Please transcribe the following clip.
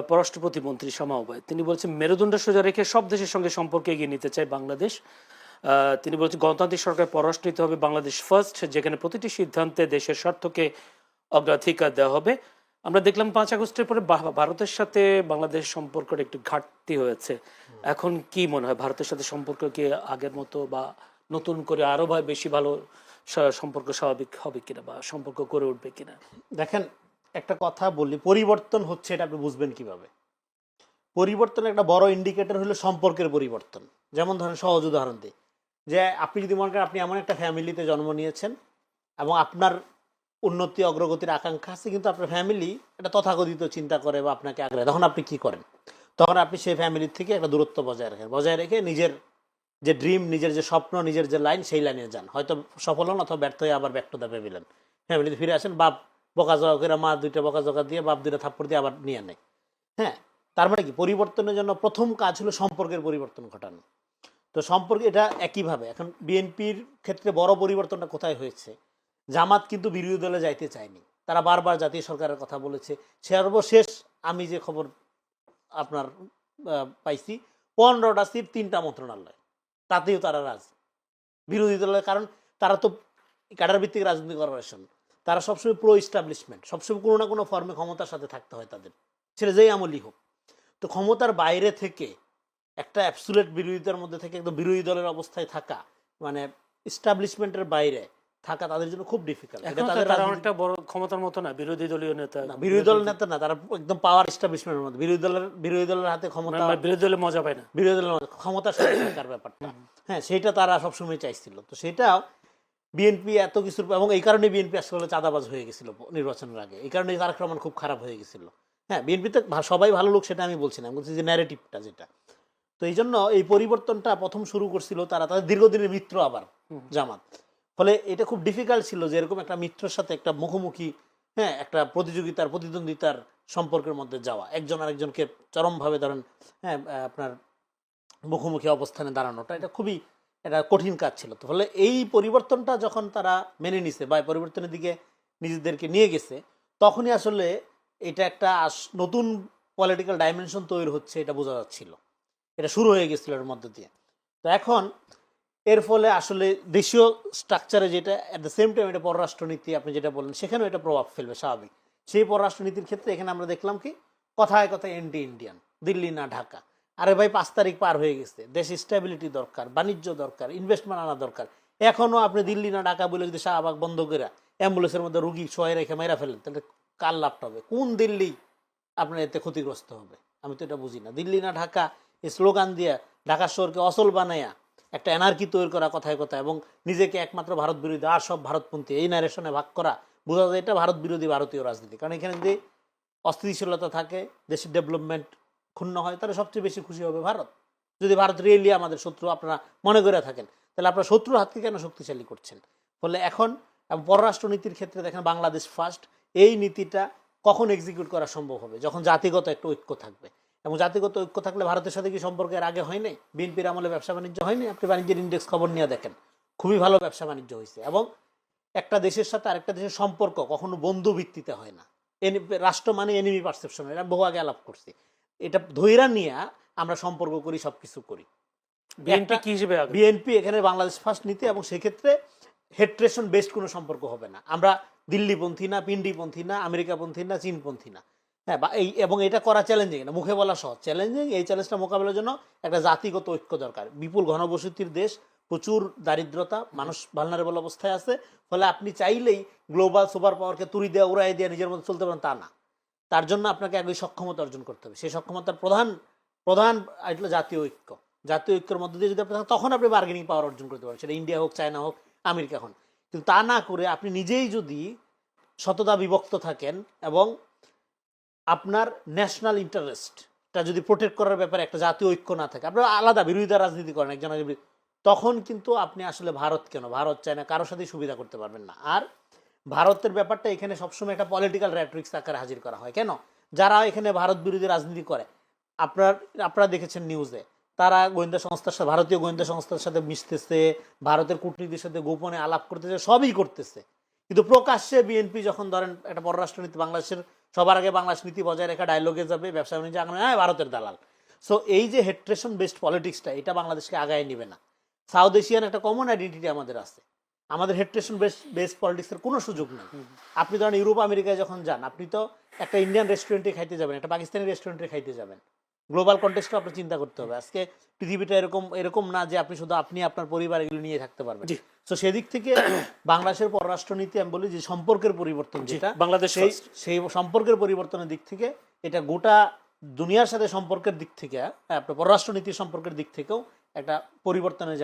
পররাষ্ট্র প্রতিমন্ত্রী শামা ওবায়দ তিনি বলছেন মেরুদণ্ড সোজা রেখে সব দেশের সঙ্গে সম্পর্ক এগিয়ে নিতে চায় বাংলাদেশ। তিনি বলছেন গণতান্ত্রিক সরকার পররাষ্ট্র নীতি হবে বাংলাদেশ ফার্স্ট, যেখানে প্রতিটি সিদ্ধান্তে দেশের স্বার্থকে অগ্রাধিকার দেওয়া হবে। আমরা দেখলাম 5 আগস্টের পরে ভারতের সাথে বাংলাদেশ সম্পর্কের একটু ঘাটতি হয়েছে। এখন কি মনে হয় ভারতের সাথে সম্পর্ক কি আগের মতো বা নতুন করে আরো বেশি ভালো সম্পর্ক স্বাভাবিক হবে কিনা বা সম্পর্ক করে উঠবে কিনা? দেখেন, একটা কথা বলি, পরিবর্তন হচ্ছে এটা আপনি বুঝবেন কিভাবে? পরিবর্তনের একটা বড় ইন্ডিকেটর হলো সম্পর্কের পরিবর্তন। যেমন ধরেন, সহজ উদাহরণ দিই, যে আপনি যদি মনে করেন আপনি এমন একটা ফ্যামিলিতে জন্ম নিয়েছেন এবং আপনার উন্নতি অগ্রগতির আকাঙ্ক্ষা আছে, কিন্তু আপনার ফ্যামিলি এটা তথাকথিত চিন্তা করে বা আপনাকে আগ্রহ, তখন আপনি কি করেন? তখন আপনি সেই ফ্যামিলির থেকে একটা দূরত্ব বজায় রেখে নিজের যে ড্রিম, নিজের যে স্বপ্ন, নিজের যে লাইন, সেই লাইনে যান। হয়তো সফল হন অথবা ব্যর্থ হয়ে আবার ব্যাক টু দ্য প্যাভিলিয়ন, ফ্যামিলিতে ফিরে আসেন, বাপ বকাঝকা করে, মা 2টা বকাঝকা দিয়ে, বাপ 2টা থাপ্পড় দিয়ে আবার নিয়ে নেয়। হ্যাঁ, তার মানে কি, পরিবর্তনের জন্য প্রথম কাজ হলো সম্পর্কের পরিবর্তন ঘটানো। তো সম্পর্কে এটা একইভাবে এখন বিএনপির ক্ষেত্রে বড় পরিবর্তনটা কোথায় হয়েছে? জামাত কিন্তু বিরোধী দলে যাইতে চায়নি, তারা বারবার জাতীয় সরকারের কথা বলেছে। সর্বশেষ আমি যে খবর আপনার পাইছি, 15টা সিট 3টা মন্ত্রণালয়, তাতেও তারা রাজি বিরোধী দলের। কারণ তারা তো ক্যাডার ভিত্তিক রাজনৈতিক অর্গানাইজেশন, তারা সবসময় প্রো ইস্টাবলিশমেন্ট, সবসময় কোনো না কোনো ফর্মে ক্ষমতার সাথে থাকতে হয় তাদের, সেটা যেই আমলই হোক। তো ক্ষমতার বাইরে থেকে একটা অ্যাবসুলেট বিরোধিতার মধ্যে থেকে একদম বিরোধী দলের অবস্থায় থাকা, মানে ইস্টাবলিশমেন্টের বাইরে থাকা তাদের জন্য খুব ডিফিকাল্ট। এটা তাদের অনেকটা বড় ক্ষমতার মতো না, বিরোধী দলীয় নেতা না, বিরোধী দল নেতা না, তারা একদম পাওয়ার এস্টাবলিশমেন্টের মধ্যে, বিরোধী দলের হাতে ক্ষমতা, বিরোধী দলে মজা পায় না, বিরোধী দলের ক্ষমতার সাথে থাকার ব্যাপারটা। হ্যাঁ, সেইটা তারা সবসময় চাইছিল। তো সেটা বিএনপি এত কিছুর, এবং এই কারণে বিএনপি আসলে চাঁদাবাজ হয়ে গেছিল নির্বাচনের আগে, এই কারণে তারেক রহমান খুব খারাপ হয়ে গেছিল। হ্যাঁ, বিএনপিতে সবাই ভালো লোক সেটা আমি বলছি না, আমি বলছি যে ন্যারেটিভটা যেটা। তো এই জন্য এই পরিবর্তনটা প্রথম শুরু করছিল তারা, তাদের দীর্ঘদিনের মিত্র আবার জামাত। ফলে এটা খুব ডিফিকাল্ট ছিল যে এরকম একটা মিত্রের সাথে একটা মুখোমুখি, হ্যাঁ, একটা প্রতিদ্বন্দ্বিতার সম্পর্কের মধ্যে যাওয়া, একজন আরেকজনকে চরমভাবে ধরেন, হ্যাঁ, আপনার মুখোমুখি অবস্থানে দাঁড়ানোটা, এটা খুবই একটা কঠিন কাজ ছিল। তো ফলে এই পরিবর্তনটা যখন তারা মেনে নিছে বা পরিবর্তনের দিকে নিজেদেরকে নিয়ে গেছে, তখনই আসলে এটা একটা নতুন পলিটিক্যাল ডাইমেনশন তৈরি হচ্ছে, এটা বোঝা যাচ্ছিল, এটা শুরু হয়ে গেছিল এর মধ্য দিয়ে। তো এখন এর ফলে আসলে দেশীয় স্ট্রাকচারে যেটা, অ্যাট দ্য সেম টাইম এটা পররাষ্ট্রনীতি আপনি যেটা বললেন, সেখানেও এটা প্রভাব ফেলবে স্বাভাবিক। সেই পররাষ্ট্রনীতির ক্ষেত্রে এখানে আমরা দেখলাম কি, কথায় কথায় এন্টি ইন্ডিয়ান, দিল্লি না ঢাকা। আরে ভাই, 5 তারিখ পার হয়ে গেছে, দেশে স্টেবিলিটি দরকার, বাণিজ্য দরকার, ইনভেস্টমেন্ট আনা দরকার। এখনও আপনি দিল্লি না ঢাকা বলে যদি শাহবাগ বন্ধ করে অ্যাম্বুলেন্সের মধ্যে রুগী শোয়াই রেখে মেরা ফেলেন, তাহলে কার লাভটা হবে? কোন দিল্লি আপনার এতে ক্ষতিগ্রস্ত হবে? আমি তো এটা বুঝি না। দিল্লি না ঢাকা এই স্লোগান দিয়ে ঢাকা শহরকে অচল বানাইয়া একটা এনার্কি তৈরি করা কথায় কথায়, এবং নিজেকে একমাত্র ভারত বিরোধী আর সব ভারতপন্থী, এই ন্যারেশনে ভাগ করা, বোঝা যায় এটা ভারত বিরোধী ভারতীয় রাজনীতি। কারণ এখানে যদি অস্থিতিশীলতা থাকে, দেশের ডেভেলপমেন্ট ক্ষুণ্ণ হয়, তাহলে সবচেয়ে বেশি খুশি হবে ভারত। যদি ভারত রিয়েলি আমাদের শত্রু আপনারা মনে করে থাকেন, তাহলে আপনারা শত্রুর হাতকে কেন শক্তিশালী করছেন? ফলে এখন পররাষ্ট্রনীতির ক্ষেত্রে দেখেন বাংলাদেশ ফার্স্ট, এই নীতিটা কখন এক্সিকিউট করা সম্ভব হবে? যখন জাতিগত একটা ঐক্য থাকবে। এবং জাতিগত ঐক্য থাকলে ভারতের সাথে কি সম্পর্কের আগে হয় নাই? বিএনপির আমলে ব্যবসা বাণিজ্য হয়নি? আপনি বাণিজ্যের ইন্ডেক্স খবর নিয়ে দেখেন, খুবই ভালো ব্যবসা বাণিজ্য হয়েছে। এবং একটা দেশের সাথে আরেকটা দেশের সম্পর্ক কখনো বন্ধু ভিত্তিতে হয় না, রাষ্ট্র মানে এনিমি পারসেপশন, এটা বহু আগে আলাপ করছি। এটা ধৈর্য নিয়ে আমরা সম্পর্ক করি, সবকিছু করি। বিএনপি কি হিসেবে বিএনপি এখানে বাংলাদেশ ফার্স্ট নীতি, এবং সেক্ষেত্রে হেট্রেশন বেসড কোনো সম্পর্ক হবে না। আমরা দিল্লিপন্থী না, পিন্ডিপন্থী না, আমেরিকাপন্থী না, চীনপন্থী না। হ্যাঁ, এবং এটা করা চ্যালেঞ্জিং না, মুখে বলা সহজ, চ্যালেঞ্জিং। এই চ্যালেঞ্জটা মোকাবেলার জন্য একটা জাতিগত ঐক্য দরকার। বিপুল ঘনবসতির দেশ, প্রচুর দারিদ্রতা, মানুষ ভালনারেবল অবস্থায় আছে। ফলে আপনি চাইলেই গ্লোবাল সুপার পাওয়ারকে তুড়ি দেওয়া, উড়াই দেওয়া, নিজের মধ্যে চলতে পারেন তা না। তার জন্য আপনাকে একই সক্ষমতা অর্জন করতে হবে। সেই সক্ষমতার প্রধান হলো জাতীয় ঐক্য। জাতীয় ঐক্যের মধ্যে দিয়ে যদি আপনি, তখন আপনি বার্গেনিং পাওয়ার অর্জন করতে পারেন, সেটা ইন্ডিয়া হোক, চায়না হোক, আমেরিকা হোক। কিন্তু তা না করে আপনি নিজেই যদি শততা বিভক্ত থাকেন এবং আপনার ন্যাশনাল ইন্টারেস্টটা যদি প্রোটেক্ট করার ব্যাপারে একটা জাতীয় ঐক্য না থাকে, আপনারা আলাদা বিরোধিতা রাজনীতি করেন একজন, তখন কিন্তু আপনি আসলে ভারত চায়না কারোর সাথেই সুবিধা করতে পারবেন না। আর ভারতের ব্যাপারটা এখানে সবসময় একটা পলিটিক্যাল র্যাটরিক্স আকারে হাজির করা হয়। কেন? যারা এখানে ভারত বিরোধী রাজনীতি করে, আপনারা দেখেছেন নিউজে, তারা গোয়েন্দা সংস্থার সাথে, ভারতীয় গোয়েন্দা সংস্থার সাথে মিশতেছে, ভারতের কূটনীতির সাথে গোপনে আলাপ করতেছে, সবই করতেছে। কিন্তু প্রকাশ্যে বিএনপি যখন ধরেন একটা পররাষ্ট্রনীতি বাংলাদেশের সবার আগে বাংলাদেশ নীতি বজায় রেখা ডায়লগে যাবে, ব্যবসা বাণিজ্য আগামী ভারতের দালাল। সো এই যে হেট্রেশন বেসড পলিটিক্সটা, এটা বাংলাদেশকে আগায় নিবে না। সাউথ এশিয়ান একটা কমন আইডেন্টিটি আমাদের আছে, আমাদের হেট্রেশন বেসড পলিটিক্সের কোনো সুযোগ নেই। আপনি ধরেন ইউরোপ আমেরিকায় যখন যান, আপনি তো একটা ইন্ডিয়ান রেস্টুরেন্টে খাইতে যাবেন, একটা পাকিস্তানি রেস্টুরেন্টে খাইতে যাবেন, গ্লোবাল কন্টেক্সটও আপনার চিন্তা করতে হবে। আজকে পৃথিবীটা এরকম না যে আপনি শুধু আপনি আপনার পরিবার এগুলো নিয়ে থাকতে পারবেন। তো সেদিক থেকে বাংলাদেশের পররাষ্ট্রনীতি আমি বলি যে সম্পর্কের পরিবর্তন, যেটা বাংলাদেশ সেই সম্পর্কের পরিবর্তনের দিক থেকে এটা গোটা দুনিয়ার সাথে সম্পর্কের দিক থেকে, আপনার পররাষ্ট্রনীতির সম্পর্কের দিক থেকেও একটা পরিবর্তনের